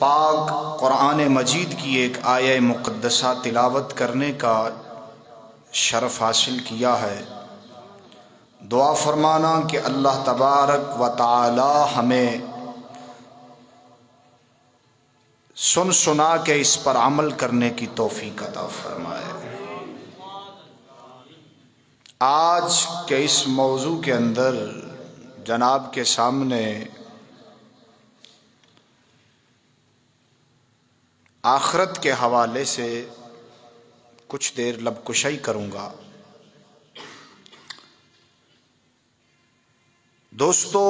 پاک قرآن مجید کی ایک آیہ مقدسہ تلاوت کرنے کا شرف حاصل کیا ہے۔ دعا فرمانا کہ اللہ تبارک و تعالی ہمیں سن سنا کے اس پر عمل کرنے کی توفیق عطا فرمائے۔ آج کے اس موضوع کے اندر جناب کے سامنے آخرت کے حوالے سے کچھ دیر لب کشائی کروں گا۔ دوستو،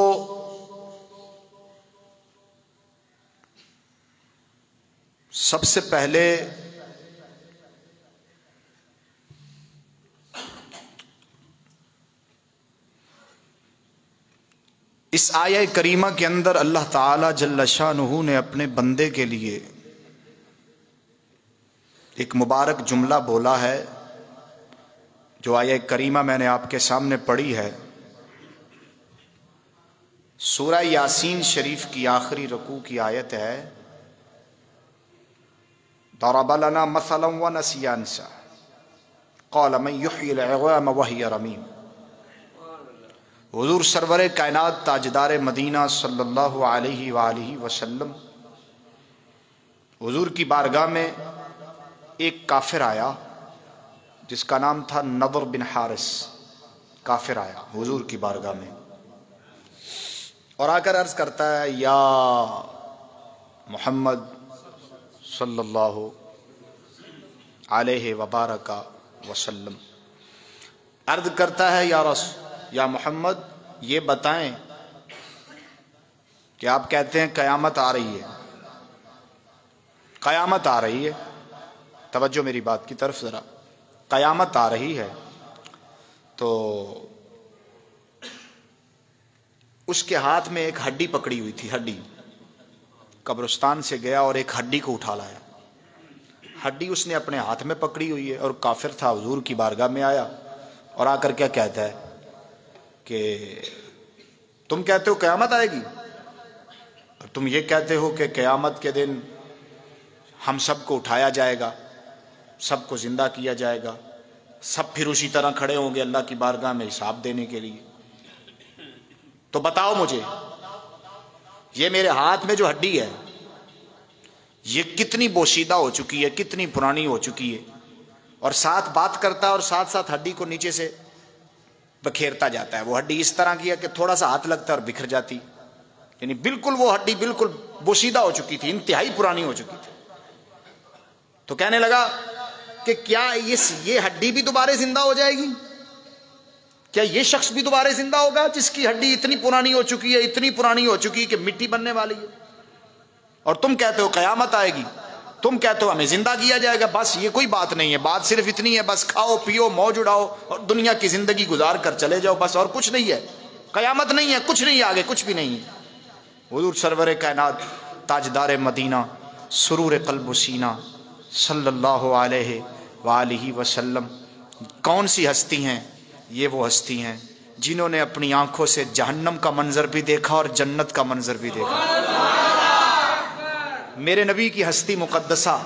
سب سے پہلے اس آیہ کریمہ کے اندر اللہ تعالی جل شانہ نے اپنے بندے کے لیے ایک مبارک جملہ بولا ہے، جو آیہ کریمہ میں نے آپ کے سامنے پڑھی ہے۔ سورہ یاسین شریف کی آخری رکوع کی آیت ہے، ضرب لنا مثلا ونسی انسا قال من یحیی العظام وہی رمیم۔ حضور سرور کائنات تاجدار مدینہ صلی اللہ علیہ وآلہ وسلم، حضور کی بارگاہ میں ایک کافر آیا جس کا نام تھا نضر بن حارث۔ کافر آیا حضور کی بارگاہ میں اور آ کر عرض کرتا ہے، یا محمد صلی اللہ علیہ وبارک وسلم، عرض کرتا ہے یا محمد یہ بتائیں کہ آپ کہتے ہیں قیامت آ رہی ہے، قیامت آ رہی ہے، توجہ میری بات کی طرف ذرا، قیامت آ رہی ہے تو اس کے ہاتھ میں ایک ہڈی پکڑی ہوئی تھی، ہڈی، قبرستان سے گیا اور ایک ہڈی کو اٹھا لایا۔ ہڈی اس نے اپنے ہاتھ میں پکڑی ہوئی ہے اور کافر تھا، حضور کی بارگاہ میں آیا اور آ کر کیا کہتا ہے کہ تم کہتے ہو قیامت آئے گی اور تم یہ کہتے ہو کہ قیامت کے دن ہم سب کو اٹھایا جائے گا، سب کو زندہ کیا جائے گا، سب پھر اسی طرح کھڑے ہوں گے اللہ کی بارگاہ میں حساب دینے کے لیے۔ تو بتاؤ مجھے، یہ میرے ہاتھ میں جو ہڈی ہے یہ کتنی بوسیدہ ہو چکی ہے، کتنی پرانی ہو چکی ہے، اور ساتھ بات کرتا ہے اور ساتھ ساتھ ہڈی کو نیچے سے بکھیرتا جاتا ہے۔ وہ ہڈی اس طرح کی ہے کہ تھوڑا سا ہاتھ لگتا ہے اور بکھر جاتی، یعنی بالکل وہ ہڈی بالکل بوسیدہ ہو چکی تھی، انتہائی پرانی ہو چکی تھی۔ تو کہنے لگا کہ کیا یہ ہڈی بھی دوبارہ زندہ ہو جائے گی؟ کیا یہ شخص بھی دوبارہ زندہ ہوگا جس کی ہڈی اتنی پرانی ہو چکی ہے، اتنی پرانی ہو چکی ہے کہ مٹی بننے والی ہے؟ اور تم کہتے ہو قیامت آئے گی، تم کہتے ہو ہمیں زندہ کیا جائے گا۔ بس یہ کوئی بات نہیں ہے، بات صرف اتنی ہے، بس کھاؤ پیو موج اڑاؤ اور دنیا کی زندگی گزار کر چلے جاؤ، بس، اور کچھ نہیں ہے، قیامت نہیں ہے، کچھ نہیں، آگے کچھ بھی نہیں ہے۔ حضور سرور کائنات تاجدار مدینہ سرور قلب و سینہ صلی اللہ علیہ وآلہ وسلم کون سی ہستی ہیں؟ یہ وہ ہستی ہیں جنہوں نے اپنی آنکھوں سے جہنم کا منظر بھی دیکھا اور جنت کا منظر بھی دیکھا۔ میرے نبی کی ہستی مقدسہ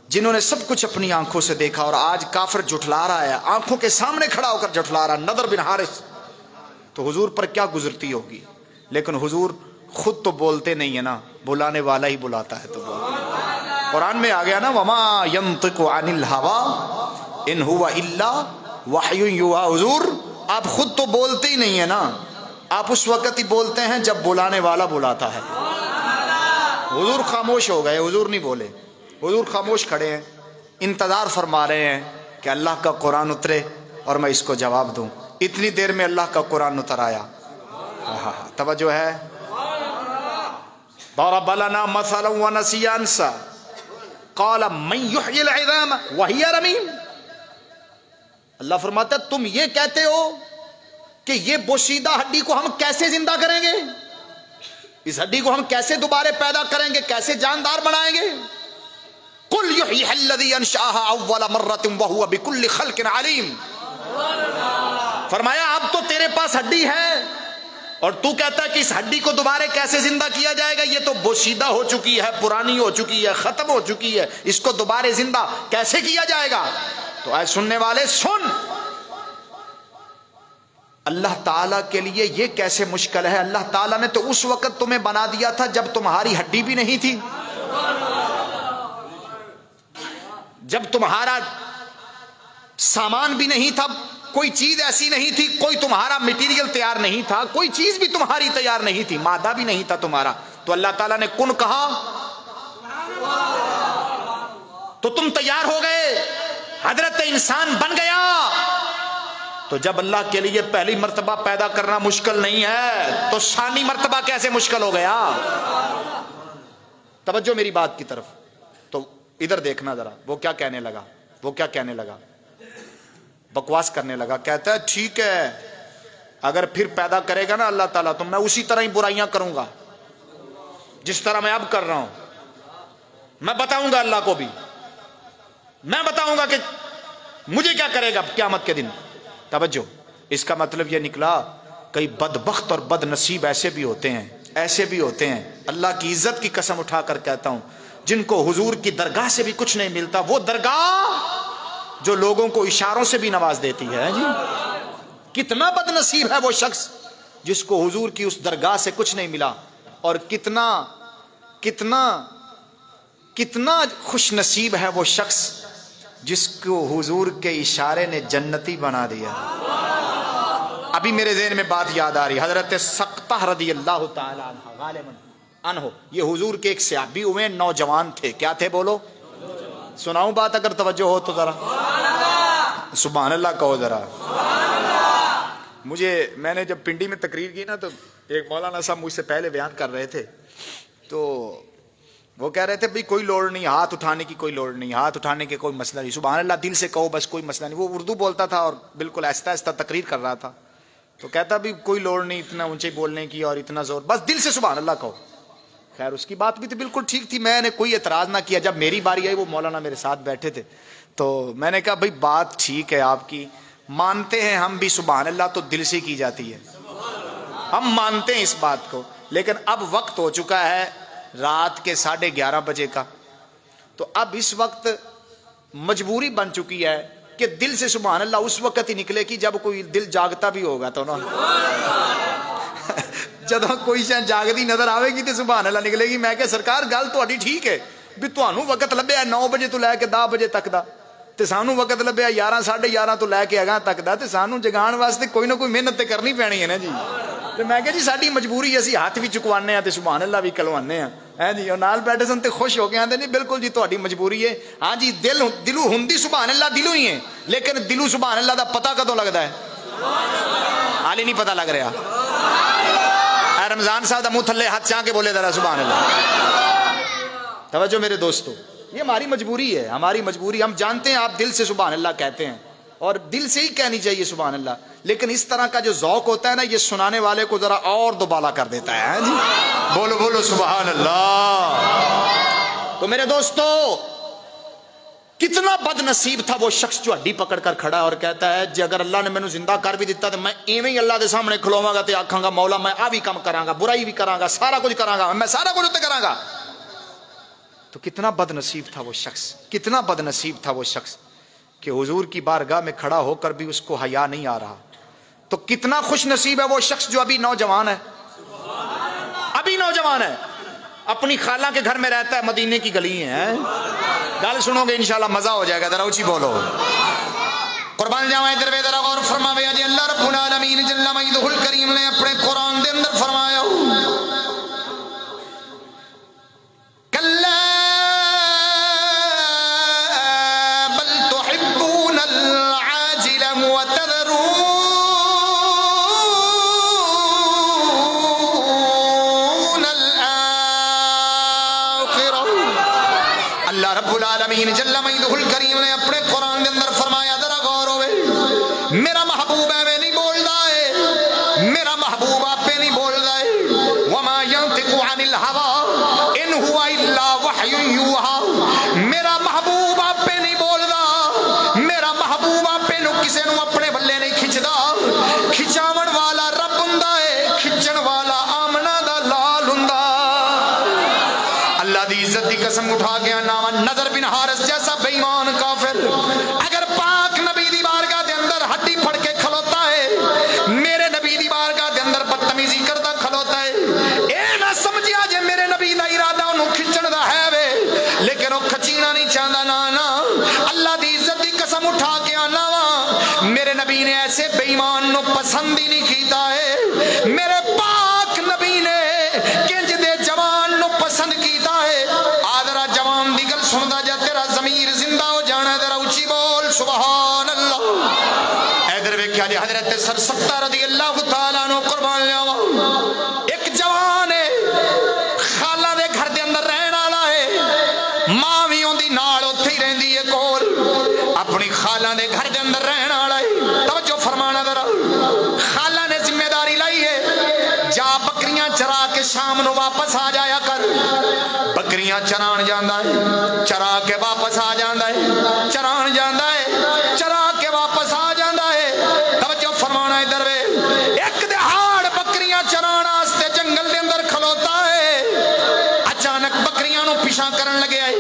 جنہوں نے سب کچھ اپنی آنکھوں سے دیکھا، اور آج کافر جھٹلا رہا ہے، آنکھوں کے سامنے کھڑا ہو کر جھٹلا رہا، نضر بن حارث، تو حضور پر کیا گزرتی ہوگی؟ لیکن حضور خود تو بولتے نہیں ہے نا، بلانے والا ہی بلاتا ہے تو بولتے ہیں۔ قرآن میں آ گیا نا، وما ينطق عن الهوى ان هو الا وحی یوحی۔ حضور آپ خود تو بولتے ہی نہیں ہے نا، آپ اس وقت ہی بولتے ہیں جب بلانے والا بلاتا ہے۔ حضور خاموش ہو گئے، حضور نہیں بولے، حضور خاموش کھڑے ہیں، انتظار فرما رہے ہیں کہ اللہ کا قرآن اترے اور میں اس کو جواب دوں۔ اتنی دیر میں اللہ کا قرآن اتر آیا۔ توجہ ہے، ضرب لنا مثلا ونسی انسا قال من یحیی العظام وہی رمیم۔ اللہ فرماتا ہے تم یہ کہتے ہو کہ یہ بوسیدہ ہڈی کو ہم کیسے زندہ کریں گے، اس ہڈی کو ہم کیسے دوبارہ پیدا کریں گے، کیسے جاندار بنائیں گے؟ قل یحییھا الذی انشأھا اول مرۃ وہو بکل خلق علیم۔ فرمایا اب تو تیرے پاس ہڈی ہے، اور تو کہتا ہے کہ اس ہڈی کو دوبارہ کیسے زندہ کیا جائے گا؟ یہ تو بوسیدہ ہو چکی ہے، پرانی ہو چکی ہے، ختم ہو چکی ہے، اس کو دوبارہ زندہ کیسے کیا جائے گا؟ تو اے سننے والے سن، اللہ تعالیٰ کے لیے یہ کیسے مشکل ہے؟ اللہ تعالیٰ نے تو اس وقت تمہیں بنا دیا تھا جب تمہاری ہڈی بھی نہیں تھی، جب تمہارا سامان بھی نہیں تھا، کوئی چیز ایسی نہیں تھی، کوئی تمہارا مٹیریل تیار نہیں تھا، کوئی چیز بھی تمہاری تیار نہیں تھی، مادہ بھی نہیں تھا تمہارا، تو اللہ تعالیٰ نے کن کہا تو تم تیار ہو گئے، حضرت انسان بن گیا۔ تو جب اللہ کے لیے پہلی مرتبہ پیدا کرنا مشکل نہیں ہے تو ثانی مرتبہ کیسے مشکل ہو گیا؟ توجہ میری بات کی طرف، تو ادھر دیکھنا ذرا، وہ کیا کہنے لگا، وہ کیا کہنے لگا، بکواس کرنے لگا، کہتا ہے ٹھیک ہے اگر پھر پیدا کرے گا نا اللہ تعالیٰ تو میں اسی طرح ہی برائیاں کروں گا جس طرح میں اب کر رہا ہوں، میں بتاؤں گا اللہ کو بھی، میں بتاؤں گا کہ مجھے کیا کرے گا قیامت کے دن۔ توجہ، اس کا مطلب یہ نکلا کئی بدبخت اور بد نصیب ایسے بھی ہوتے ہیں، ایسے بھی ہوتے ہیں، اللہ کی عزت کی قسم اٹھا کر کہتا ہوں، جن کو حضور کی درگاہ سے بھی کچھ نہیں ملتا، وہ درگاہ جو لوگوں کو اشاروں سے بھی نواز دیتی ہے۔ جی کتنا بد نصیب ہے وہ شخص جس کو حضور کی اس درگاہ سے کچھ نہیں ملا، اور کتنا کتنا کتنا خوش نصیب ہے وہ شخص جس کو حضور کے اشارے نے جنتی بنا دیا۔ ابھی میرے ذہن میں بات یاد آ رہی، حضرت سقطہ رضی اللہ تعالی عنہ غالباً عنہ، یہ حضور کے ایک صحابی ہوئے، نوجوان تھے، کیا تھے بولو؟ سناؤں بات اگر توجہ ہو تو ذرا سبحان اللہ کہو ذرا۔ میں نے جب پنڈی میں تقریر کی نا تو ایک مولانا صاحب مجھ سے پہلے بیان کر رہے تھے، تو وہ کہہ رہے تھے بھئی کوئی لوڑ نہیں، ہاتھ اٹھانے کی کوئی لوڑ نہیں، ہاتھ اٹھانے کے کوئی مسئلہ نہیں، سبحان اللہ دل سے کہو بس، کوئی مسئلہ نہیں۔ وہ اردو بولتا تھا اور بالکل آہستہ آہستہ تقریر کر رہا تھا، تو کہتا بھی کوئی لوڑ نہیں اتنا اونچے بولنے کی اور اتنا زور، بس دل سے سبحان اللہ کہو۔ خیر اس کی بات بھی تو بالکل ٹھیک تھی، میں نے کوئی اعتراض نہ کیا۔ جب میری باری آئی، وہ مولانا میرے ساتھ بیٹھے تھے، تو میں نے کہا بھئی بات ٹھیک ہے آپ کی، مانتے ہیں ہم بھی سبحان اللہ تو دل سے کی جاتی ہے، ہم مانتے ہیں اس بات کو، لیکن اب وقت ہو چکا ہے رات کے 11:30 بجے کا، تو اب اس وقت مجبوری بن چکی ہے کہ دل سے سبحان اللہ اس وقت ہی نکلے کہ جب کوئی دل جاگتا بھی ہوگا تو نا جب کوئی شاید جاگتی نظر آئے گی تو سبحان اللہ نکلے گی۔ میں کہ سرکار گل تہاڈی ٹھیک ہے بھی تہانوں وقت لبیا 9 بجے تو لے کے 10 بجے تک دا، تے سانوں وقت لبیا 11 11:30 تو لے کے اگاں تک دا، تے سانوں جگان واسطے کوئی نہ کوئی محنت تے کرنی پینی ہے نا جی۔ تے میں کہ جی ساڈی مجبوری، اسی ہاتھ بھی چکوانے ہیں تے سبحان اللہ بھی کلوانے ہیں، ہے جی، اور نال بیٹھے سن تے خوش ہو کے آندے نہیں بالکل جی تہاڈی مجبوری ہے، ہاں جی دلوں ہوندی سبحان اللہ دلوں ہی ہے، لیکن دلوں سبحان اللہ دا پتہ کدوں لگدا ہے؟ حالی نہیں پتہ لگ رہا۔ اے رمضان صاحب دا منہ تھلے ہاتھ چاہ کے بولے ذرا سبحان اللہ۔ توجہ میرے دوستو، یہ ہماری مجبوری ہے، ہماری مجبوری، ہم جانتے ہیں آپ دل سے سبحان اللہ کہتے ہیں اور دل سے ہی کہنی چاہیے سبحان اللہ، لیکن اس طرح کا جو ذوق ہوتا ہے نا یہ سنانے والے کو ذرا اور دوبالا کر دیتا ہے جی۔ بولو بولو سبحان اللہ۔ تو میرے دوستو کتنا بد نصیب تھا وہ شخص جو ہڈی پکڑ کر کھڑا اور کہتا ہے جی اگر اللہ نے مینوں زندہ کر بھی دیتا تو میں ایویں ہی اللہ دے سامنے کھلواں گا تے آکھاں گا مولا میں آ بھی کم کراں گا، برائی بھی کراں گا، سارا کچھ کراں گا، میں سارا کچھ تے کراں گا۔ تو کتنا بد نصیب تھا وہ شخص، کتنا بد نصیب تھا وہ شخص کہ حضور کی بارگاہ میں کھڑا ہو کر بھی اس کو حیا نہیں آ رہا۔ تو کتنا خوش نصیب ہے وہ شخص جو ابھی نوجوان ہے، ابھی نوجوان ہے، اپنی خالہ کے گھر میں رہتا ہے، مدینے کی گلی ہیں، گل سنو گے انشاءاللہ مزہ ہو جائے گا، ذرا اونچی بولو۔ قربان جاواں ادھر وے ذرا غور فرماوے جی اللہ رب العالمین جل مجدہ الکریم نے اپنے قرآن دے اندر فرمایا کلا بل تحبون العاجل وتذرون رب العالمین جل مجدہ الکریم نے اپنے قرآن کے اندر فرمایا ذرا غور ہوئے میرا محبوب ہے نہیں بولدا ہے، میرا محبوب آپ پہ نہیں بولدا ہے، وما ينطق عن الهوى ان هو الا وحی یوحى، میرا محبوب آپ پہ نہیں بولدا، میرا محبوب آپ پہ نو کسے نو اپنے بلے نہیں کھچدا، کھچاون والا رب ہوندا ہے، کھچن دی عزت دی قسم اٹھا کے آنا وا نضر بن حارث جیسا بے ایمان کافر اگر پاک نبی دی بارگاہ دے اندر ہڈی پھڑ کے کھلوتا ہے، میرے نبی دی بارگاہ دے اندر بدتمیزی کرتا کھلوتا ہے، اے نہ سمجھیا جے میرے نبی دا ارادہ انہوں کھچن دا ہے وے، لیکن وہ کھچینا نہیں چاہتا نا اللہ دی عزت دی قسم اٹھا کے آنا وا میرے نبی نے ایسے بے ایمان نو پسند ہی نہیں کیتا ہے، میرے پاک نبی نے کنج دے جوان نو پسند کیتا ہے۔ آدھرا جوان دی گل سندا جا تیرا ضمیر زندہ ہو جانا ہے، ذرا اونچی بول سبحان اللہ۔ ادھر ویکھیا جی حضرت سرسبتہ رضی اللہ تعالیٰ عنہ قربان جاواں، ایک جوان ہے خالہ دے گھر دے اندر رہن والا ہے، ماں وی اوندی نال اوتھے ہی رہندی ہے کول، اپنی خالہ دے گھر دے اندر رہن والا ہے۔ توجہ فرمانا ذرا، خالہ نے ذمہ داری لائی ہے جا بکریاں چرا کے شام نو واپس آ جایا کر، بکریاں چران جاندا ہے، چرا کے واپس آ جاندا ہے، چران جاندا ہے، چرا کے واپس آ جاندا ہے۔ توجہ فرمانا ادھر وے، ایک دہاڑ بکریاں چران واسطے جنگل دے اندر کھلوتا ہے، اچانک بکریاں نو پیچھا کرن لگے ہے،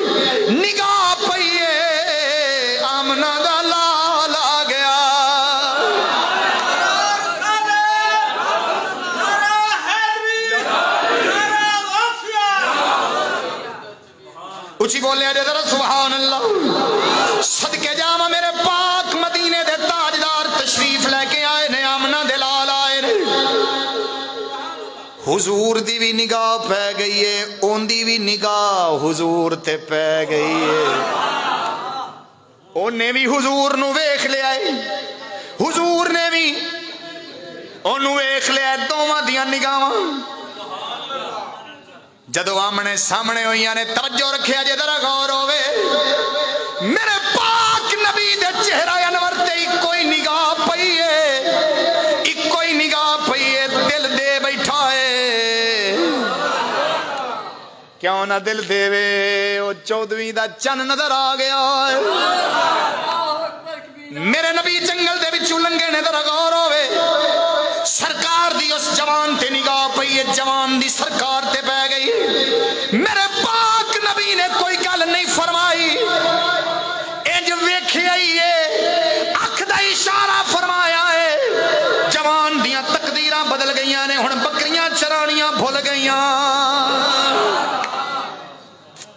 نگاہ پئی ہے آمنہ دا لال آ گیا۔ اچھی بولے جے ذرا سبحان اللہ۔ صدقے جاواں میرے پاک مدینے دے تاجدار تشریف لے کے آئے نے، آمنہ دے لال آئے نے، حضور دی بھی نگاہ پہ گئی ہے، اون دی بھی نگاہ حضور تے پہ گئی ہے، اونے بھی حضور نو ویکھ لیا ہے، حضور نے بھی اونوں ویکھ لیا ہے، دوواں دیاں نگاہاں جدو آمنے سامنے ہوئیاں نے۔ توجہ رکھیا جے ذرا غور ہوئے، میرے پاک نبی دے چہرہ انور تے ایک کوئی نگاہ پئی ہے، ایک کوئی نگاہ پئی ہے، دل دے بیٹھا ہے۔ کیوں نہ دل دے وے، وہ 14ویں دا چن نظر آ گیا ہے۔ میرے نبی جنگل دے وچوں لنگے نے، ذرا غور ہوئے، سرکار دی اس جوان تے نگاہ پئی ہے، جوان دی سرکار تے پہ گئی۔ میرے پاک نبی نے کوئی گل نہیں فرمائی، انج ویکھیا ہی ہے، اکھ دا اشارہ فرمایا ہے، جوان دیاں تقدیراں بدل گئیاں نے، ہن بکریاں چرانیاں بھول گئیاں۔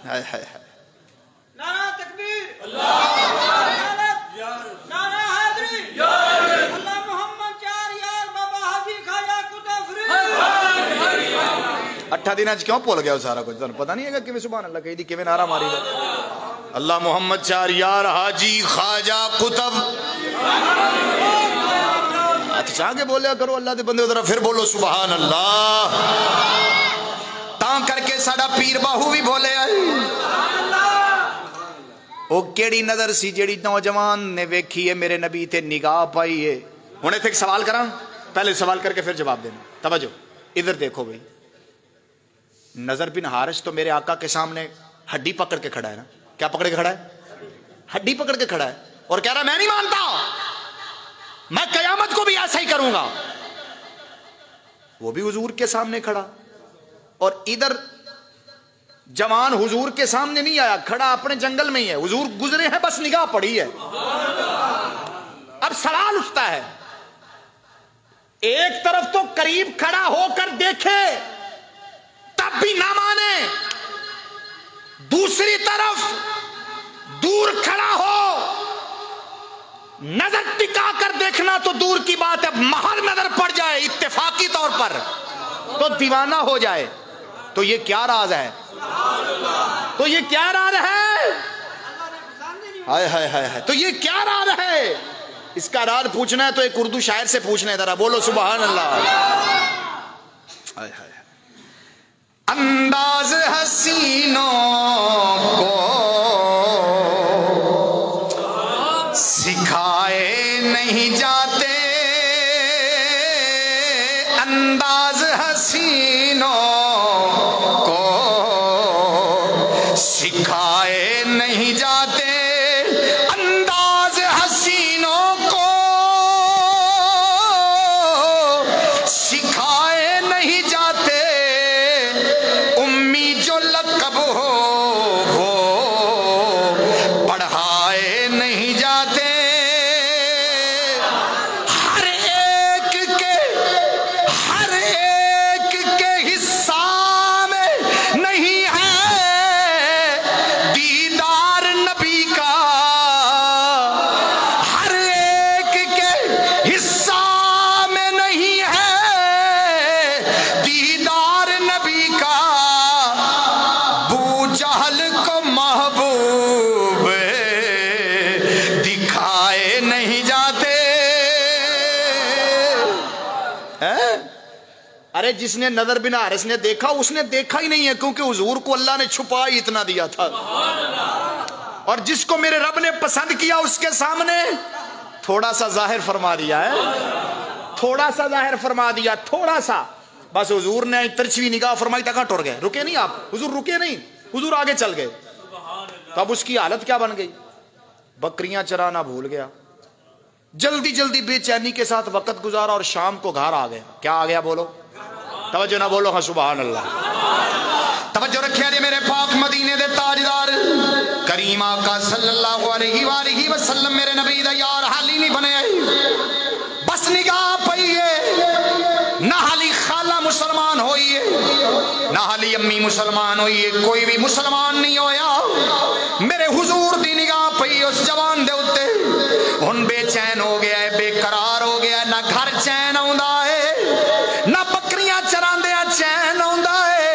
ہائے ہائے ہائے، نعرہ تکبیر، اللہ نعرہ حیدری، اللہ محمد چار یار بابا حاجی خواجہ قطب فرید۔ 8 دنوں کیوں بھول گیا سارا کچھ؟ تمہیں پتہ نہیں ہے کہ سبحان اللہ کہی دی کیویں نعرہ ماری دا، اللہ محمد چار یار حاجی خواجہ قطب، ہاتھ چاہ کے بولیا کرو اللہ دے بندے، ذرا پھر بولو سبحان اللہ۔ تاں کر کے ساڈا پیر باہو بھی بولے آئے، وہ کیڑی نظر سی جیڑی نوجوان نے ویکھی ہے میرے نبی تے نگاہ پائی ہے۔ ہن ایتھے ایک سوال کراں، پہلے سوال کر کے پھر جواب دینا۔ توجہ ادھر دیکھو بھئی، نضر بن حارث تو میرے آقا کے سامنے ہڈی پکڑ کے کھڑا ہے نا، کیا پکڑ کے کھڑا ہے؟ ہڈی پکڑ کے کھڑا ہے، اور کہہ رہا میں نہیں مانتا، میں قیامت کو بھی ایسا ہی کروں گا۔ وہ بھی حضور کے سامنے کھڑا، اور ادھر جوان حضور کے سامنے نہیں آیا، کھڑا اپنے جنگل میں ہی ہے، حضور گزرے ہیں بس نگاہ پڑی ہے۔ اب سوال اٹھتا ہے، ایک طرف تو قریب کھڑا ہو کر دیکھے تب بھی نہ مانے، دوسری طرف دور کھڑا ہو نظر ٹکا کر دیکھنا تو دور کی بات ہے، محل نظر پڑ جائے اتفاقی طور پر تو دیوانہ ہو جائے۔ تو یہ کیا راز ہے؟ تو یہ کیا راز ہے؟ ہائے ہائے ہائے، تو یہ کیا راز ہے؟ اس کا راز پوچھنا ہے تو ایک اردو شاعر سے پوچھنا ہے، ذرا بولو سبحان اللہ۔ ہائے ہائے، انداز حسینوں کو سکھائے نہیں جاتے، انداز حسینوں کو سکھائے نہیں جاتے، انداز حسینوں کو سکھائے نہیں جاتے، امی جو لقب ہو ارے جس نے نظر بن حارث نے دیکھا اس نے دیکھا ہی نہیں ہے، کیونکہ حضور کو اللہ نے چھپا ہی اتنا دیا تھا، اور جس کو میرے رب نے پسند کیا اس کے سامنے تھوڑا سا ظاہر فرما دیا ہے، تھوڑا سا ظاہر فرما دیا، تھوڑا سا بس۔ حضور نے ترچھوی نگاہ فرمائی تک ٹر گئے، رکے نہیں آپ، حضور رکے نہیں، حضور آگے چل گئے۔ تب اس کی حالت کیا بن گئی؟ بکریاں چرانا بھول گیا، جلدی جلدی بے چینی کے ساتھ وقت گزارا اور شام کو گھر آ گیا۔ کیا آ گیا بولو؟ توجہ نہ بولو، ہاں سبحان اللہ۔ توجہ رکھیا جی میرے پاک مدینے دے تاجدار کریم آقا صلی اللہ علیہ وآلہ وسلم میرے نبی دا یار حالی نہیں بنے، بس نگاہ پئی ہے، نہ حالی خالہ مسلمان ہوئی ہے، نہ حالی امی مسلمان ہوئی ہے، کوئی بھی مسلمان نہیں ہویا۔ میرے حضور دی نگاہ پئی اس جوان دے اتے، ہن بے چین ہو گیا ہے، بے قرار ہو گیا ہے، نہ گھر چین آوندا ہے، نہ بکریاں چراندیاں چین آوندا ہے،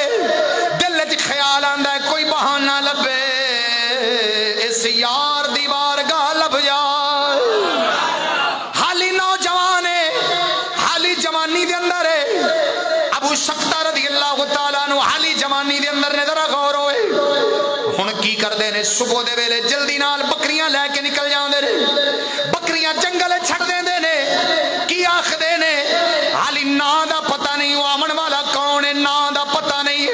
دل وچ خیال آندا ہے کوئی بہانہ لبے اس یار دی بارگاہ لب جائے۔ حالی نوجوان ہے، حالی جوانی دے اندر ہے، ابو شقتہ رضی اللہ تعالیٰ عنہ حالی جوانی دے اندر نے ذرا غور ہوئے، ہن کی کردے نے صبح دے ویلے جلدی نال بکریاں لے کے نکل جاندے نے، بکریاں جنگل چھڑ دیندے نے، کی آکھدے نے حالی نا دا پتہ نہیں، وہ آمن والا کون ہے نا دا پتہ نہیں،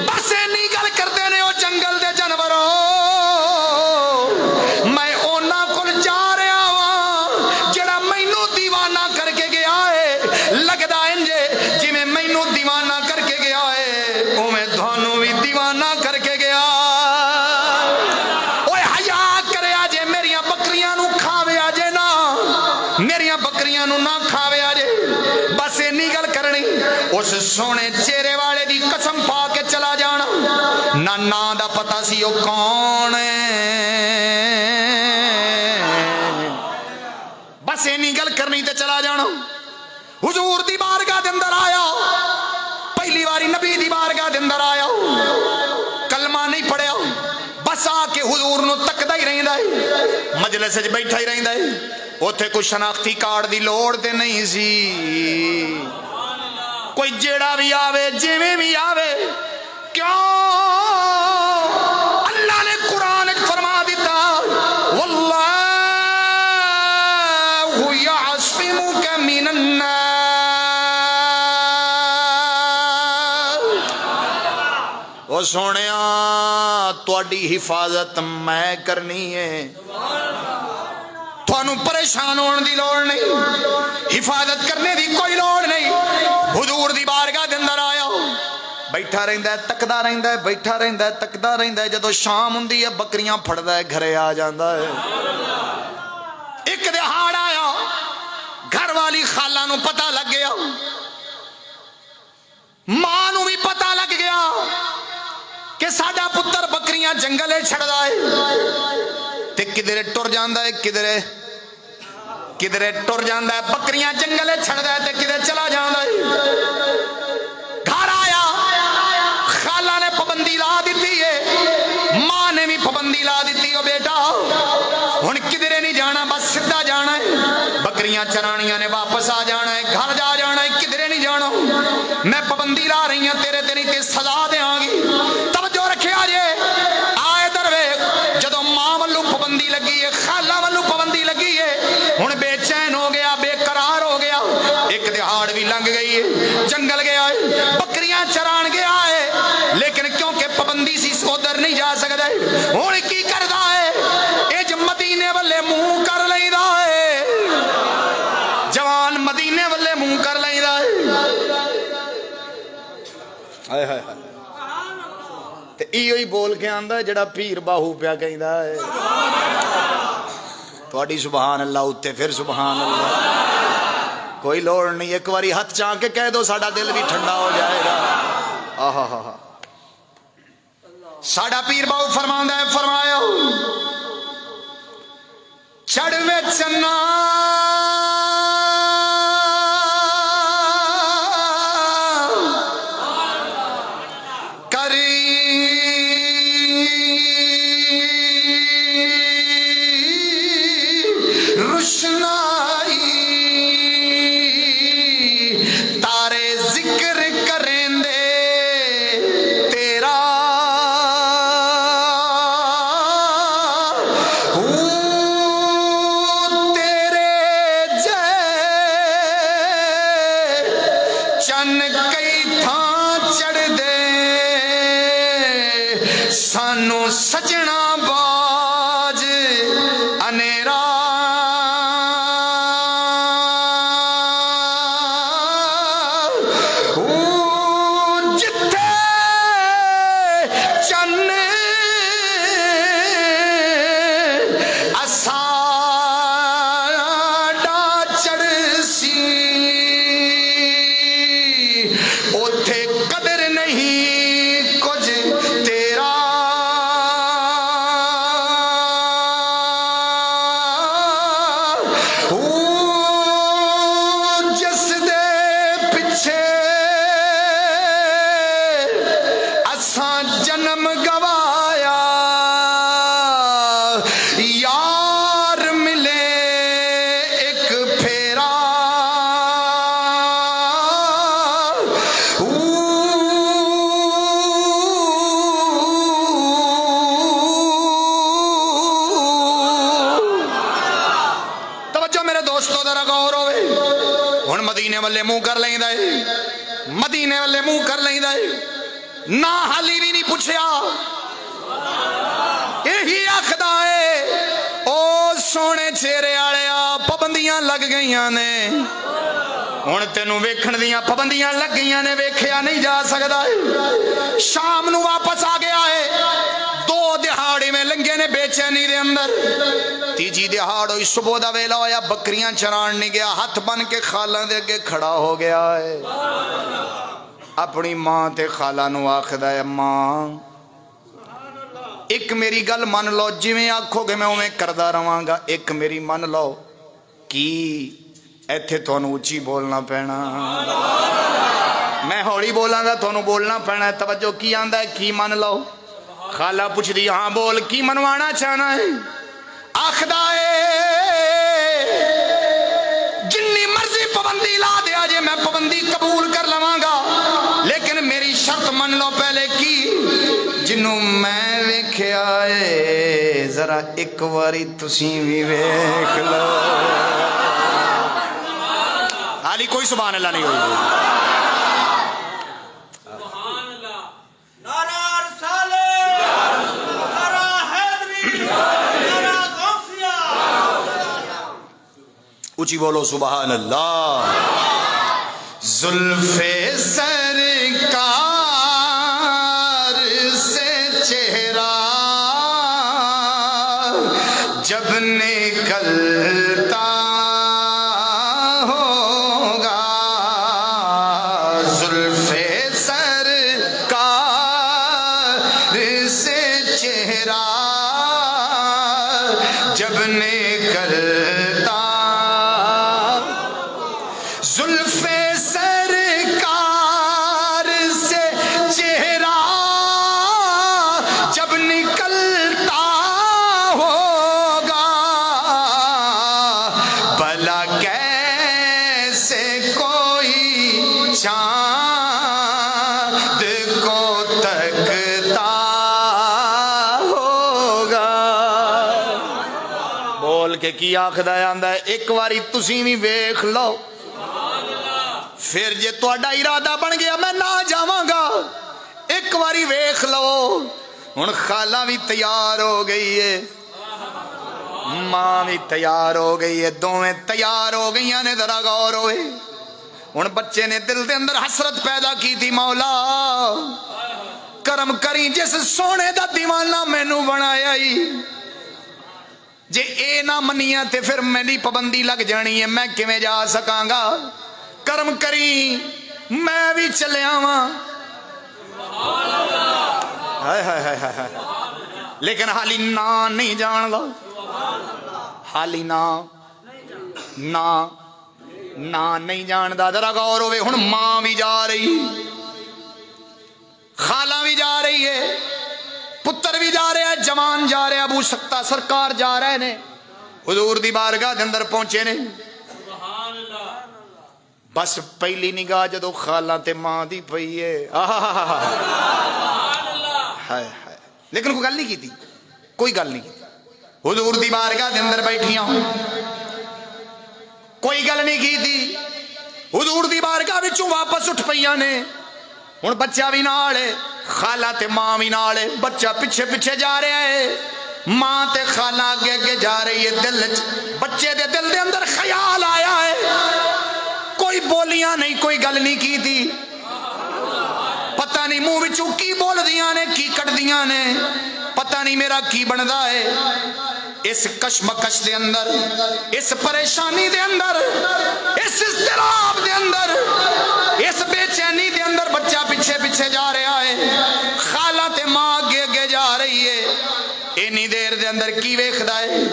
بس اینی گل کردے نے، او جنگل دے جانوروں میں اونا کول جا رہا ہاں جڑا مینوں دیوانہ کر کے گیا ہے، لگدا انجے جی میں مینوں دیوانہ کر کے گیا ہے او میں تھانوں بھی دیوانہ کر کے گیا۔ اوے حیا کرے آجے میریاں بکریاں نو کھاوے آجے نا، میریاں بکریاں نو نہ کھاوے آجے، بس اینی گل کرنی، اس سونے چہرے والے دی قسم پا کے چلا جانا، نہ نا دا پتہ سی او کون ہے، بس اینی گل کرنی تے چلا جانا۔ حضور دی بارگاہ دے اندر آیا، پہلی باری نبی دی بارگاہ دے اندر آیا، کلمہ نہیں پڑھیا، بس آ کے حضور نو تکدا ہی رہندا ہے، مجلس وچ بیٹھا ہی رہندا ہے، اوتھے کوئی شناختی کارڈ دی لوڑ تے نہیں سی، کوئی جیڑا بھی آوے جویں بھی آوے، کیوں اللہ نے قرآن فرما دیتا واللہ یعصمک من الناس، او سونیا تواڈی حفاظت میں کرنی ہے، تھانوں پریشان ہون دی لوڑ نہیں، حفاظت کرنے دی کوئی لوڑ نہیں۔ حضور دی بارگاہ دے اندر آیا، بیٹھا رہندا ہے، تکدا رہندا ہے، بیٹھا رہندا ہے، تکدا رہندا ہے، جدوں شام ہوندی ہے بکریاں پھڑدا ہے، گھرے آ جاندا ہے۔ ایک دہاڑ آیا، گھر والی خالہ نو پتہ لگ گیا، ماں نو بھی پتہ لگ گیا کہ ساڈا پتر بکریاں جنگلے چھڑدا ہے، تے کدھرے ٹر جاندا ہے، کدھرے ٹر جاندا ہے، بکریاں جنگلے چھڑدا ہے تے کدھرے چلا جاندا ہے۔ گھر آیا، خالہ نے پابندی لا دیتی ہے، ماں نے بھی پابندی لا دیتی ہے، بیٹا ہن کدھرے نہیں جانا، بس سیدھا جانا ہے، بکریاں چرانیاں نے واپس آ جانا ہے، گھر جا جانا ہے، کدھرے نہیں جانا، میں پابندی لا رہی ہوں تیرے تے نہیں تے سزا دیاں گی۔ توجہ رکھیا جے، آئے درویش جدوں ماں والوں پابندی لگی ہے، خالہ والوں پابندی لگی ہے، ہن بے چین ہو گیا، بے قرار ہو گیا، ایک دہاڑ بھی لنگ گئی ہے، جنگل گیا ہے، بکریاں چران گیا ہے، لیکن کیونکہ پابندی سی ادھر نہیں جا سکتا ہے، ہن کی کردا ہے، اج مدینے والے منہ کر لیندا ہے، جوان مدینے والے منہ کر لیندا ہے، ہائے ہائے ہائے، تے ایو ہی بول کے آندا ہے جڑا پیر باہو پیا کہندا ہے، تواڈی سبحان اللہ اتے پھر سبحان اللہ، کوئی لوڑ نہیں، ایک باری ہاتھ چاہ کے کہہ دو ساڈا دل بھی ٹھنڈا ہو جائے گا۔ آہا ہا ہا، ساڈا پیر باہو فرماندا ہے، فرمایا چڑھ وچ نا روشنائی تارے ذکر والے منہ کر لیندا ہے مدینے والے منہ کر لیندا ہے نہ حالی بھی نہیں پوچھیا یہی آخدا ہے او سونے چہرے والیا پابندیاں لگ گئیاں نے ہن تینوں ویکھن دیاں پابندیاں لگ گئیاں نے ویکھیا نہیں جا سکدا ہے شام نو واپس آ گیا ہے دو دہاڑی میں لنگے نے بے چینی دے اندر تیجی دہاڑ ہوئی صبح دا ویلا ہویا بکریاں چران نہیں گیا ہاتھ بن کے خالہ دے اگے کھڑا ہو گیا ہے اپنی ماں تے خالہ نو آکھدا ہے ماں ایک میری گل من لو جویں آکھو گے میں اوویں کردا رہواں گا ایک میری من لو کی ایتھے تانوں اچھی بولنا پینا میں ہولی بولاں گا تانوں بولنا پینا ہے توجہ کی آندا ہے کی من لو خالہ پوچھ دی ہاں بول کی منوانا چاہنا ہے آخدا ہے جنی مرضی پابندی لا دیا جے میں پابندی قبول کر لواں گا لیکن میری شرط من لو پہلے کی جنوں میں ویکھیا اے ذرا ایک واری تسی بھی ویکھ لو حالی کوئی سبحان اللہ نہیں ہوئی اچھی بولو سبحان اللہ زلف سرکار سے چہرہ جب نکلتا ہوگا زلف سرکار سے چہرہ جب نکلتا زلف سرکار سے چہرہ جب نکلتا ہوگا بھلا کیسے کوئی چاند کو تکتا ہوگا بول کے کی آخدا آندا ہے ایک واری تسی بھی ویکھ لو پھر جے تہاڈا ارادہ بن گیا میں نہ جاواں گا ایک واری ویکھ لو ہن خالہ بھی تیار ہو گئی ہے ماں بھی تیار ہو گئی ہے دوویں تیار ہو گئیاں نے ذرا غور ہوئے ہن بچے نے دل دے اندر حسرت پیدا کی تھی مولا کرم کری جس سونے دا دیوانہ مینوں بنایا ہی جے اے نہ منیاں تے پھر میری پابندی لگ جانی ہے میں کیویں جا سکاں گا کرم کری میں بھی چلے آواں ہائے ہائے ہائے ہائے لیکن حالی نہ نہیں جان لو حالی نہ نہیں جان دا ذرا غور ہوئے ہن ماں بھی جا رہی خالہ بھی جا رہی ہے پتر بھی جا رہے ہیں جوان جا رہے ہیں ابو سکتا سرکار جا رہے نے حضور دی بارگاہ دے اندر پہنچے نے بس پہلی نگاہ جدو خالہ تے ماں دی پئی ہے لیکن کوئی گل نہیں کی تھی کوئی گل نہیں کی حضور دی بارگاہ دے اندر بیٹھیاں کوئی گل نہیں کی تھی حضور دی بارگاہ وچوں واپس اٹھ پئیاں نے ہن بچہ بھی نال ہے خالہ تے ماں بھی نال ہے بچہ پیچھے پیچھے جا رہا ہے ماں تے خالہ اگے اگے جا رہی ہے دل بچے دے دل دے اندر خیال آیا ہے کوئی بولیاں نہیں کوئی گل نہیں کی تھی پتہ نہیں منہ وچوں کی بول دیاں نے کی کٹ دیاں نے پتہ نہیں میرا کی بندا ہے اس کشمکش دے اندر اس پریشانی دے اندر اس اضطراب دے اندر اس بے چینی دے اندر بچہ پیچھے پیچھے جا رہا ہے خالہ تے ماں اگے اگے جا رہی ہے اینی دیر دے اندر کی ویکھدا ہے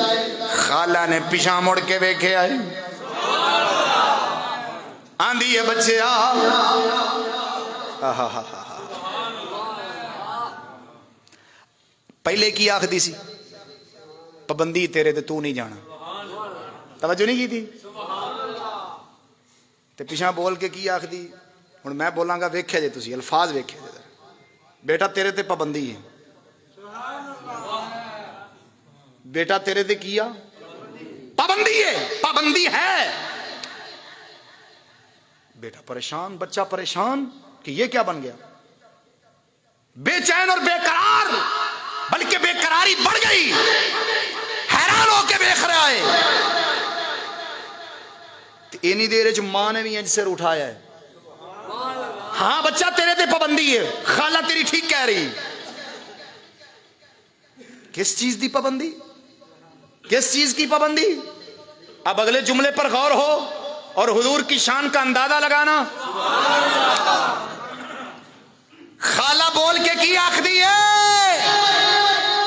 خالہ نے پیچھے مڑ کے ویکھیا ہے آندھی ہے بچے پہلے کی آخدی سی پابندی تیرے تے تو نہیں جانا توجہ نہیں کی تھی تے پیچھے بول کے کی آخدی ہن میں بولاں گا ویکھیا جے تسی الفاظ ویکھیا جے بیٹا تیرے تے پابندی ہے بیٹا تیرے تے کیا پابندی ہے بیٹا پریشان، بچہ پریشان کہ یہ کیا بن گیا، بے چین اور بے قرار، بلکہ بے قراری بڑھ گئی، حیران ہو کے دیکھ رہا ہے. اینی دیر چ ماں نے بھی انج سر اٹھایا ہے. ہاں بچہ تیرے تے پابندی ہے، خالہ تیری ٹھیک کہہ رہی. کس چیز دی پابندی، کس چیز کی پابندی؟ اب اگلے جملے پر غور ہو اور حضور کی شان کا اندازہ لگانا. خالہ بول کے کی آخدی ہے،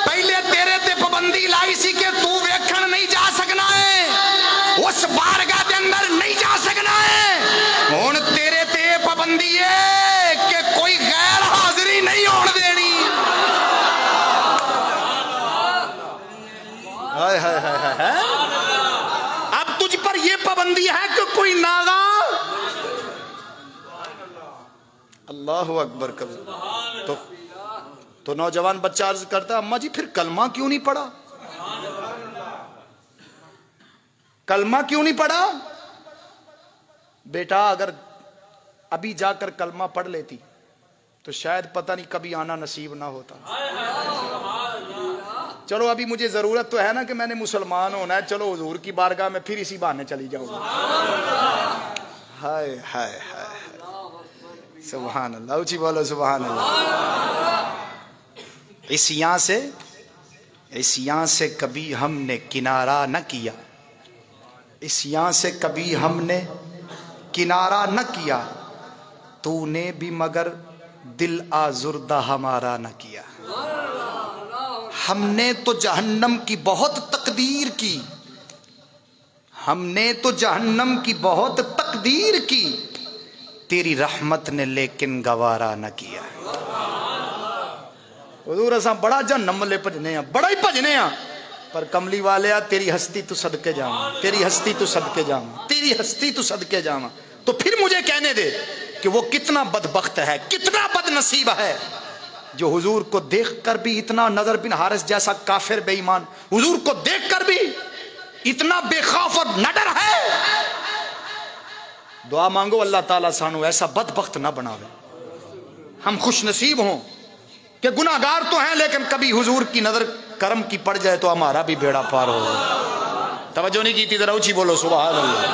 پہلے تیرے تے پابندی لائی سی کہ تو ویکھن نہیں جا سکنا ہے، اس بارگاہ دے اندر نہیں جا سکنا ہے. ہن تیرے تے پابندی ہے کہ کوئی غیر حاضری نہیں ہون دینی. ہائے ہائے ہائے ہائے. اب تجھ پر یہ پابندی ہے کہ کوئی ناغا. اللہ اکبر کبھی تو نوجوان بچہ عرض کرتا، اماں جی پھر کلمہ کیوں نہیں پڑھا، کلمہ کیوں نہیں پڑھا؟ بیٹا اگر ابھی جا کر کلمہ پڑھ لیتی تو شاید پتہ نہیں کبھی آنا نصیب نہ ہوتا. چلو ابھی مجھے ضرورت تو ہے نا کہ میں نے مسلمان ہونا ہے، چلو حضور کی بارگاہ میں پھر اسی بہانے چلی جاؤں گا. ہائے ہائے ہائے سبحان اللہ، اونچی بولو سبحان اللہ. عصیاں سے کبھی ہم نے کنارہ نہ کیا، عصیاں سے کبھی ہم نے کنارہ نہ کیا، تو نے بھی مگر دل آزردہ ہمارا نہ کیا. ہم نے تو جہنم کی بہت تقدیر کی، ہم نے تو جہنم کی بہت تقدیر کی، تیری رحمت نے لیکن گوارا نہ کیا. حضور اساں بڑا جہنم لے بھجنے ہیں، بڑا ہی بھجنے ہیں، پر کملی والیا تیری ہستی تو صدقے جاواں، تیری ہستی تو صدقے جاواں، تیری ہستی تو صدقے جاواں. تو پھر مجھے کہنے دے کہ وہ کتنا بدبخت ہے، کتنا بد نصیب ہے جو حضور کو دیکھ کر بھی اتنا، نظر بن حارث جیسا کافر بے ایمان حضور کو دیکھ کر بھی اتنا بے خوف اور نڈر ہے. دعا مانگو اللہ تعالیٰ سانو ایسا بدبخت نہ بناوے. ہم خوش نصیب ہوں کہ گناہگار تو ہیں لیکن کبھی حضور کی نظر کرم کی پڑ جائے تو ہمارا بھی بیڑا پار ہو جائے. توجہ نہیں کی تھی، ذرا اونچی بولو سبحان اللہ.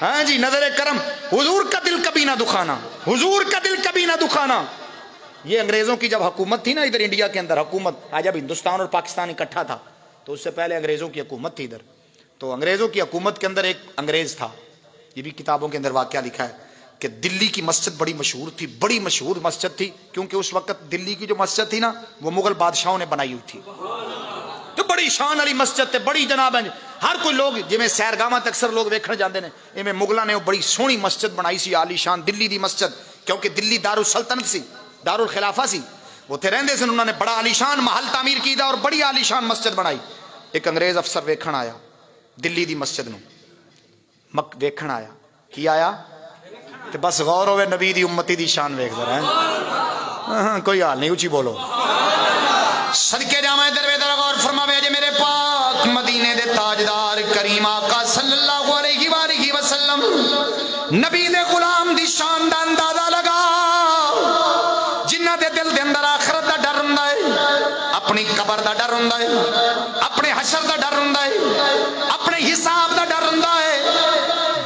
ہاں جی، نظر کرم، حضور کا دل کبھی نہ دکھانا، حضور کا دل کبھی نہ دکھانا. یہ انگریزوں کی جب حکومت تھی نا ادھر انڈیا کے اندر، حکومت جب ہندوستان اور پاکستان اکٹھا تھا تو اس سے پہلے انگریزوں کی حکومت تھی ادھر. تو انگریزوں کی حکومت کے اندر ایک انگریز تھا، یہ بھی کتابوں کے اندر واقعہ لکھا ہے کہ دلی کی مسجد بڑی مشہور تھی، بڑی مشہور مسجد تھی، کیونکہ اس وقت دلی کی جو مسجد تھی نا وہ مغل بادشاہوں نے بنائی ہوئی تھی. تو بڑی شان والی مسجد تے، بڑی جناب ہر کوئی لوگ جویں سیرگاواں تے اکثر لوگ ویکھن جاندے نے، ایویں مغلاں نے بڑی سونی مسجد بنائی سی، عالی شان دلی دی مسجد، کیونکہ دلی دارالسلطنت سی، دارالخلافہ سی، اوتھے رہندے سن. انہوں نے بڑا عالی شان محل تعمیر کیتا اور بڑی عالی شان مسجد بنائی. ایک انگریز افسر ویکھن آیا دلی دی مسجد نو، ویکھن آیا کی آیا تے بس غور ہوئے نبی دی امتی دی شان ویکھ ذرا. ہاں کوئی حال نہیں، اونچی بولو. صدقے جاواں ادھر وے ذرا غور فرماوے جے میرے پاک مدینے دے تاجدار کریم آقا صلی اللہ علیہ وآلہ وسلم نبی دے غلام دی شان دا اندازہ لگا. جنہ دے دل دے اندر آخرت دا ڈر ہوندا ہے، اپنی قبر دا ڈر ہوندا ہے، اپنے حشر دا ڈر ہوندا ہے، اپنے حساب دا ڈر ہوندا ہے،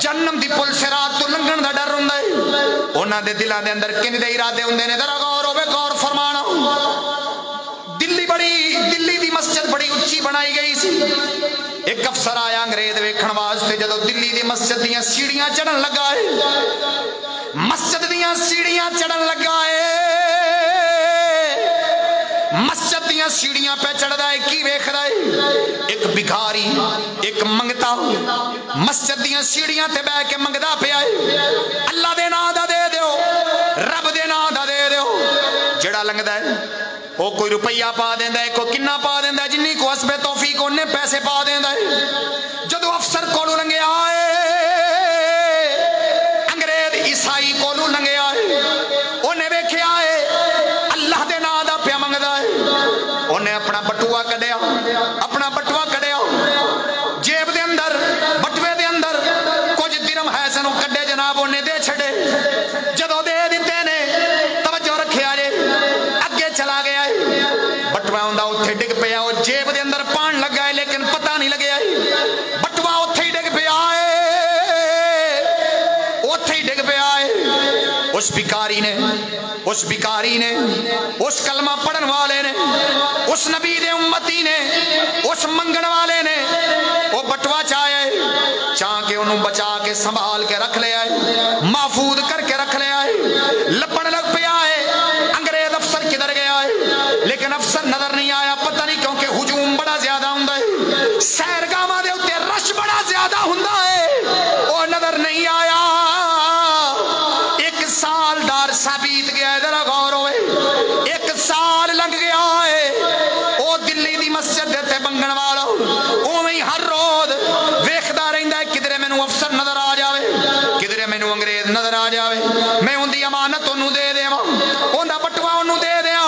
جہنم دی پل صراط تو لنگھن دا ڈر ہوندا ہے، انہاں دے دلاں دے اندر کنج دے ارادے ہوندے نے. ذرا غور ہوے، غور فرمانا. دلی دی مسجد بڑی اچھی بنائی گئی سی. ایک افسر آیا انگریز ویکھن واسطے، جدو دلی دی مسجد دیاں سیڑھیاں چڑھن لگا ہے، مسجد دیاں سیڑھیاں چڑھن لگا ہے، مسجد دیاں سیڑھیاں پہ چڑھدا ہے، کی ویکھدا ہے؟ ایک بھکاری، ایک منگتا مسجد دیاں سیڑھیاں تے بیٹھ کے منگدا پیا ہے. اللہ دے نام دا دے دیو، رب دے نام دا دے دیو. جڑا لنگدا ہے وہ کوئی روپیہ پا دیندا ہے، کوئی کنا پا دیندا ہے، جنی کو حسب توفیق انہیں پیسے پا دیندا ہے. جدو افسر کولو لنگیا ہے، انگریز عیسائی کولو لنگیا ہے، انہیں ویکھیا ہے اللہ دے نام دا پیا منگدا ہے. انہیں اپنا بٹوا کڈیا، اپنا بٹوا کڈیا، جیب دے اندر بٹوے دے اندر کچھ درم ہے سنو کڈے جناب، انہیں دے اوتھے ڈگ پیا وہ جیب دے اندر پان لگا ہے لیکن پتہ نہیں لگیا بٹوا اوتھے ہی ڈگ پیا ہے اوتھے ہی ڈگ پیا ہے اس بھکاری نے اس کلمہ پڑھن والے نے اس نبی دے امتی نے اس منگن والے نے وہ بٹوا چاہے چاہ کے انہوں بچا کے سنبھال کے رکھ لیا ہے محفوظ کر کے رکھ لیا ہے لپن لگ پیا ہے انگریز افسر کدھر گیا ہے لیکن افسر نظر نہیں آیا پتہ نہیں کیونکہ ہجوم بڑا زیادہ ہوندا ہے سیرگاواں دے اوتے رش بڑا زیادہ ہوندا ہے وہ نظر نہیں آیا ایک سال دار ثابت گیا ہے ذرا غور ہوئے ایک سال لگ گیا ہے وہ دلی دی مسجد تے بنگن والا اوویں ہی ہر روز ویکھدا رہندا ہے کدھر مینوں افسر نظر آ جاوے کدھر مینوں انگریز نظر آ جاوے میں اون دی امانت اونوں دے دیواں اوندا بٹوا اونوں دے دیاں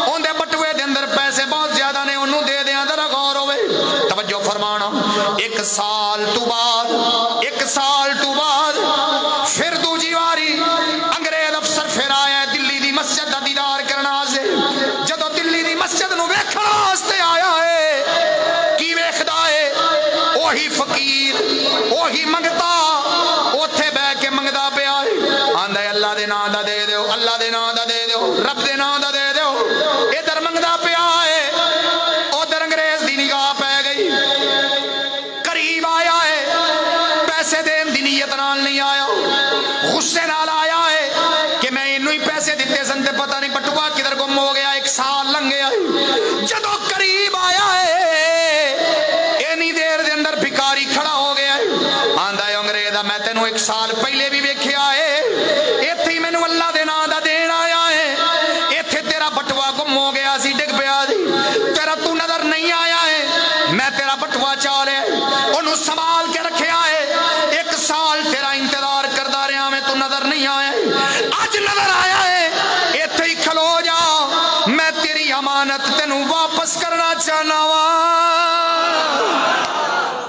اوندے بٹوے دے اندر پیسے بہت زیادہ نے اونوں دے دیاں ذرا غور ہوئے توجہ فرمانا ایک سال تو بعد پھر دوجی واری انگریز افسر پھر آیا دلی دی مسجد دا دیدار کرنا سے جدو دلی دی مسجد نو ویکھن واسطے آیا ہے کی ویکھدا ہے وہی فقیر وہی منگتا اوتھے بیٹھ کے منگدا پیا ہے آندا ہے اللہ دے نام دا دے دیو اللہ دے نام دا دے دیو رب دے نام دا دے دیو ادھر منگدا پیا ہے ادھر انگریز دی نگاہ پہ گئی قریب آیا ہے پیسے دین دی نیت نال نہیں آیا غصے نال آیا ہے کہ میں انہوں ہی پیسے دیتے سن تے پتہ نہیں بٹوا کدھر گم ہو گیا ایک سال لنگ گیا جدو قریب آیا ہے اینی دیر دے اندر بھکاری کھڑا ہو گیا ہے آندا ہے انگریزا میں تینوں ایک سال پہلے بھی ویکھیا ہے ایتھے ہی مینوں اللہ دے نام دا دین آیا ہے ایتھے تیرا بٹوا گم ہو گیا سی ڈگ پیا سی تیرا تو نظر نہیں آیا ہے میں تیرا بٹوا چا لیا انہوں سنبھال کے رکھیا ہے ایک سال تیرا انتظار کردا رہا میں تو نظر نہیں آیا اج نظر آیا ہے ایتھے ہی کھلو جا میں تیری امانت تینوں واپس کرنا چاہنا وا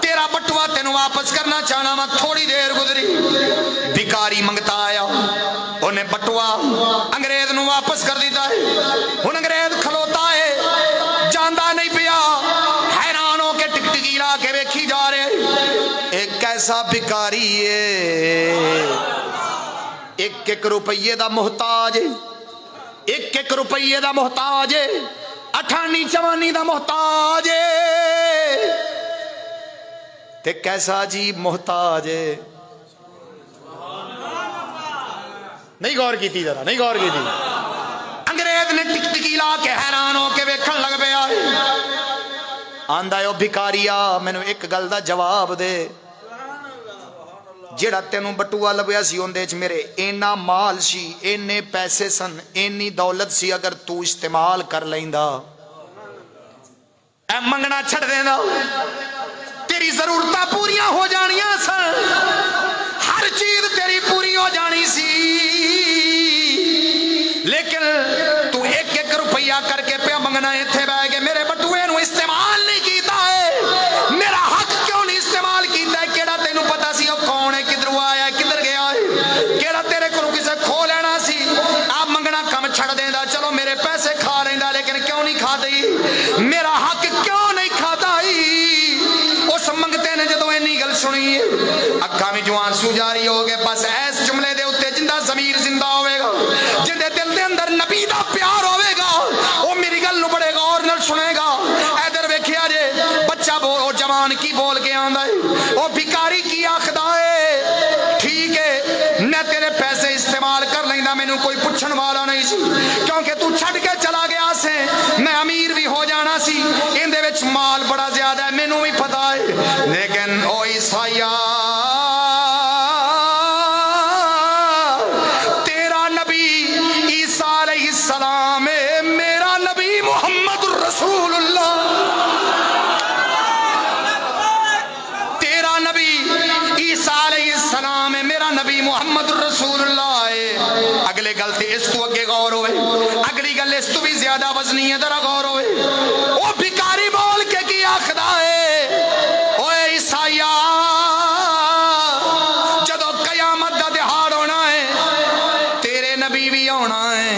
تیرا بٹوا تینوں واپس کرنا چاہنا وا تھوڑی دیر گزری بھکاری منگتا آیا انہیں بٹوا انگریز نو واپس کر دیتا ہے ہن انگریز کھلوتا ہے جاندا نہیں پیا حیران ہو کے ٹکٹکی لا کے ویکھی جا رہے ایک کیسا بھکاری ہے ایک ایک روپیے دا محتاج ایک ایک روپیے دا محتاج اٹھانی چوانی دا محتاج تے کیسا عجیب محتاج نہیں غور کی تھی ذرا نہیں غور کی تھی انگریز نے ٹکٹکی لا کے حیران ہو کے ویکھن لگ پیا آندا ہے او بھکاریا مینوں ایک گل دا جواب دے جیڑا تینوں بٹوا لبیا سی اندے وچ میرے اینا مال سی اینے پیسے سن اینی دولت سی اگر تو استعمال کر لیندا اے منگنا چھڑ دیندا تیری ضرورتاں پوریاں ہو جانیاں سن ہر چیز تیری پوری ہو جانی سی لیکن تو ایک ایک روپیہ کر کے پیا منگنا ایتھے بیٹھ کے میرے بٹوے نو استعمال نہیں کیتا ہے میرا حق کیوں نہیں استعمال کیتا ہے کیڑا تینوں پتا سی او کون ہے کدھروں آیا ہے کدھر گیا ہے کیڑا تیرے کولوں کسے کھو لینا سی آپ منگنا کم چھڑ دیندا چلو میرے پیسے کھا لیندا لیکن کیوں نہیں کھادی میرا حق کیوں نہیں کھادا اس منگتے نے جدوں اینی گل سنی اکھاں وچوں آنسو جاری ہو گئے بس ایس جملے دے اوتے جندا ضمیر زندہ ہوے گا جندے دل دے اندر نبی دا پیار ہوے گا او میری گل نو بڑے غور نال سنے گا ادھر ویکھیا جے بچہ او جوان کی بول کے آندا ہے او بھکاری کی آکھدا ہے ٹھیک ہے میں تیرے پیسے استعمال کر لیندا مینوں کوئی پوچھن والا نہیں سی کیونکہ تو چھڈ کے چلا گیا سے میں امیر بھی ہو جانا سی ان دے وچ مال بڑا زیادہ ہے مینوں بھی پتہ ہے لیکن او عیسائیا تیرا نبی عیسیٰ علیہ السلام میرا نبی محمد الرسول اللہ تیرا نبی عیسیٰ علیہ السلام میرا نبی محمد الرسول اللہ اگلے گل تے اس تو اگے غور ہوئے اگلی گل اس تو بھی زیادہ وزنی ہے ذرا غور ہوئے او بھکاری بول کے کی آخدا ہے اوے عیسائیا جدو قیامت دا دہاڑ ہونا ہے تیرے نبی بھی ہونا ہے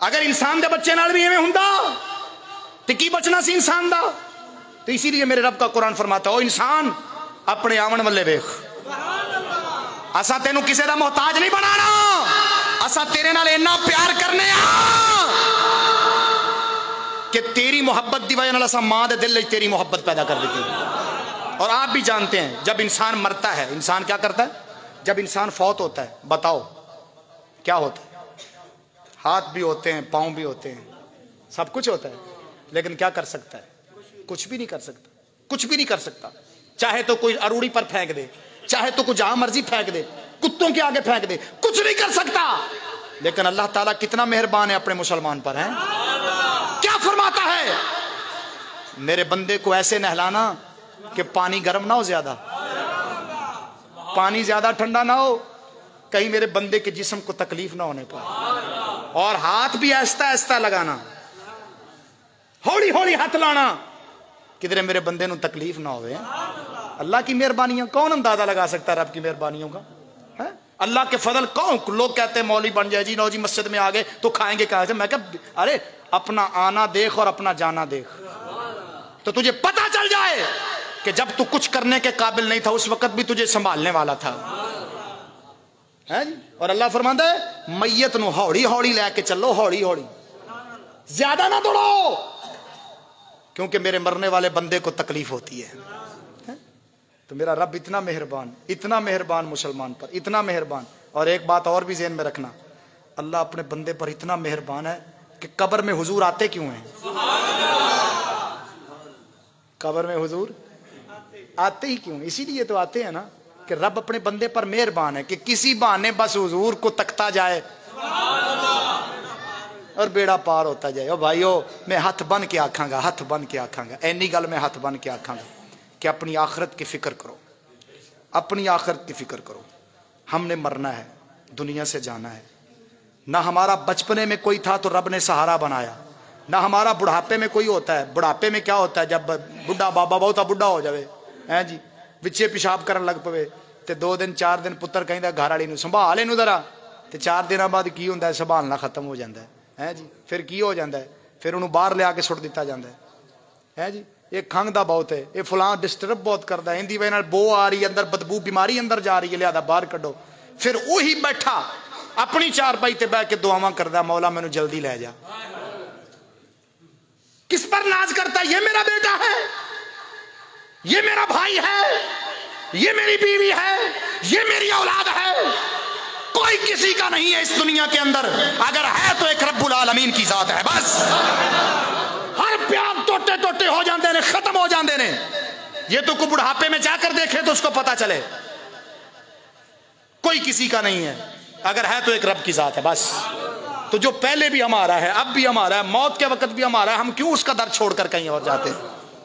اگر انسان دے بچے نال بھی ایویں ہوندا تے کی بچنا سی انسان دا؟ تو اسی لیے میرے رب کا قرآن فرماتا ہے او انسان اپنے آون والے ویکھ، اسا تینوں کسے دا محتاج نہیں بنانا، اسا تیرے نال اتنا پیار کرنے کہ تیری محبت دی وجہ نال اسا ماں دے دل وچ تیری محبت پیدا کر دیتی۔ اور آپ بھی جانتے ہیں جب انسان مرتا ہے انسان کیا کرتا ہے؟ جب انسان فوت ہوتا ہے بتاؤ کیا ہوتا ہے؟ ہاتھ بھی ہوتے ہیں، پاؤں بھی ہوتے ہیں، سب کچھ ہوتا ہے، لیکن کیا کر سکتا ہے؟ کچھ بھی نہیں کر سکتا، کچھ بھی نہیں کر سکتا۔ چاہے تو کوئی اروڑی پر پھینک دے، چاہے تو کوئی جہاں مرضی پھینک دے، کتوں کے آگے پھینک دے، کچھ نہیں کر سکتا۔ لیکن اللہ تعالیٰ کتنا مہربان ہے اپنے مسلمان پر، ہیں؟ کیا فرماتا ہے؟ میرے بندے کو ایسے نہلانا کہ پانی گرم نہ ہو، زیادہ پانی زیادہ ٹھنڈا نہ ہو، کہیں میرے بندے کے جسم کو تکلیف نہ ہونے پائے، اور ہاتھ بھی آہستہ آہستہ لگانا، ہوڑی ہوڑی ہاتھ لانا، کدھر میرے بندے نو تکلیف نہ ہوئے۔ اللہ کی مہربانیاں کون اندازہ لگا سکتا ہے رب کی مہربانیوں کا؟ اللہ کے فضل کون؟ لوگ کہتے ہیں مولوی بن جائے جی، نو جی مسجد میں آگے تو کھائیں گے کہاں سے؟ میں کہا ارے اپنا آنا دیکھ اور اپنا جانا دیکھ، تو تجھے پتا چل جائے کہ جب تو کچھ کرنے کے قابل نہیں تھا اس وقت بھی تجھے سنبھالنے والا تھا، ہے جی؟ اور اللہ فرماتا ہے میت نو ہوڑی ہوڑی لے کے چلو، ہوڑی ہوڑی، زیادہ نہ دوڑو، کیونکہ میرے مرنے والے بندے کو تکلیف ہوتی ہے۔ تو میرا رب اتنا مہربان مسلمان پر، اتنا مہربان۔ اور ایک بات اور بھی ذہن میں رکھنا، اللہ اپنے بندے پر اتنا مہربان ہے کہ قبر میں حضور آتے کیوں ہیں؟ قبر میں حضور آتے ہی کیوں؟ اسی لیے تو آتے ہیں نا کہ رب اپنے بندے پر مہربان ہے کہ کسی بہانے بس حضور کو تکتا جائے اور بیڑا پار ہوتا جائے۔ او بھائیو میں ہاتھ بن کے آکھاں گا، ہاتھ بن کے آکھاں گا، اینی گل میں ہاتھ بن کے آکھاں گا کہ اپنی آخرت کی فکر کرو، اپنی آخرت کی فکر کرو۔ ہم نے مرنا ہے، دنیا سے جانا ہے، نہ ہمارا بچپنے میں کوئی تھا تو رب نے سہارا بنایا، نہ ہمارا بڑھاپے میں کوئی ہوتا ہے۔ بڑھاپے میں کیا ہوتا ہے؟ جب بڈھا بابا بہت بڈھا ہو جاوے ہیں جی، وچے پیشاب کرن لگ پوے تے 2 دن 4 دن پتر کہندا گھر والی نو سنبھال اینو ذرا، تے 4 دنوں بعد کی ہوندا ہے؟ سنبھالنا ختم ہو جاندا ہے جی۔ پھر کی ہو جاندا ہے؟ پھر انہوں باہر لے آ کے سٹ دیتا جاندا ہے جی۔ یہ کھنگدا بہت ہے، یہ فلاں ڈسٹرب بہت کردا ہے، اندی وجہ نال بو آ رہی ہے اندر، بدبو بیماری اندر جا رہی ہے، لہذا باہر کڈو۔ پھر وہی بیٹھا اپنی چارپائی تے بیٹھ کے دعاواں کردا، مولا مینوں جلدی لے جا۔ کس پر ناز کرتا ہے؟ یہ میرا بیٹا ہے، یہ میرا بھائی ہے، یہ میری بیوی ہے، یہ میری اولاد ہے، کوئی کسی کا نہیں ہے اس دنیا کے اندر، اگر ہے تو ایک رب العالمین کی ذات ہے بس۔ ہر پیار ٹوٹے ٹوٹے ہو جاندے نے، ختم ہو جاندے نے۔ یہ تو کوئی بڑھاپے میں جا کر دیکھے تو اس کو پتا چلے کوئی کسی کا نہیں ہے، اگر ہے تو ایک رب کی ذات ہے بس۔ تو جو پہلے بھی ہمارا ہے، اب بھی ہمارا ہے، موت کے وقت بھی ہمارا ہے، ہم کیوں اس کا در چھوڑ کر کہیں اور جاتے ہیں؟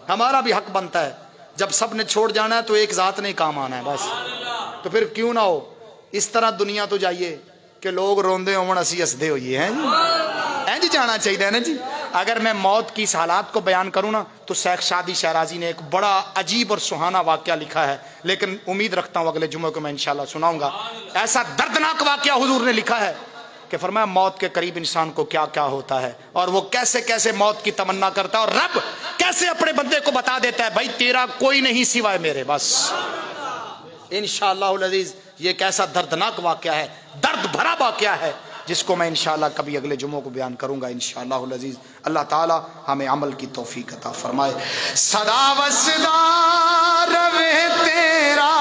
ہمارا بھی حق بنتا ہے، جب سب نے چھوڑ جانا ہے تو ایک ذات نے کام آنا ہے بس۔ تو پھر کیوں نہ ہو اس طرح دنیا تو جائیے کہ لوگ روندے ہوں اسی ہسدے ہوئیے ہیں جی جانا چاہیے نا جی۔ اگر میں موت کی اس حالات کو بیان کروں نا تو شیخ شادی شہرازی نے ایک بڑا عجیب اور سہانا واقعہ لکھا ہے، لیکن امید رکھتا ہوں اگلے جمعے کو میں انشاءاللہ سناؤں گا۔ ایسا دردناک واقعہ حضور نے لکھا ہے کہ فرمایا موت کے قریب انسان کو کیا کیا ہوتا ہے، اور وہ کیسے کیسے موت کی تمنا کرتا ہے، اور رب کیسے اپنے بندے کو بتا دیتا ہے بھائی تیرا کوئی نہیں سوائے میرے بس۔ انشاءاللہ العزیز یہ ایک ایسا دردناک واقعہ ہے، درد بھرا واقعہ ہے، جس کو میں انشاءاللہ کبھی اگلے جمعوں کو بیان کروں گا انشاءاللہ العزیز۔ اللہ تعالی ہمیں عمل کی توفیق عطا فرمائے۔ صدا و صدا روے تیرا